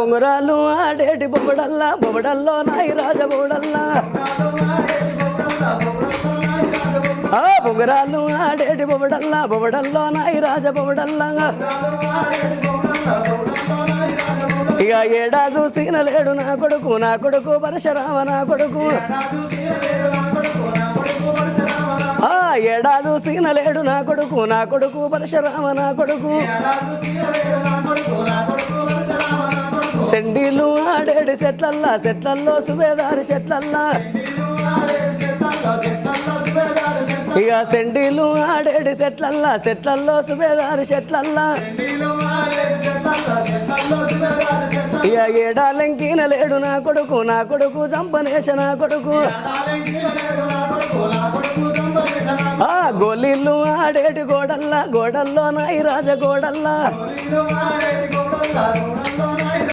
బొంగురాలు ఆడేటి బొబడల్లా బొబడల్లో నాయి రాజ బొబడల్లా బొంగురాలు ఆడేటి బొబడల్లా బొబడల్లో నాయి రాజ బొబడల్లా ఇక ఏడా చూసిన లేడు నా కొడుకు పరశురామ నా కొడుకు ఏడా చూసిన లేడు నా కొడుకు పరశురామ నా కొడుకు సెండీలు ఆడేడి చెట్లల్లో సుబేదారి చెట్లల్లా ఇక సెండీలు ఆడేడి చెట్లల్లో సుబేదారి చెట్లల్లా ఇక ఏడాలంకిన లేడు నా కొడుకు చంపనేశ నా కొడుకు గోలీళ్ళు ఆడేటి గోడల్లో నాయి రాజ గోడల్లా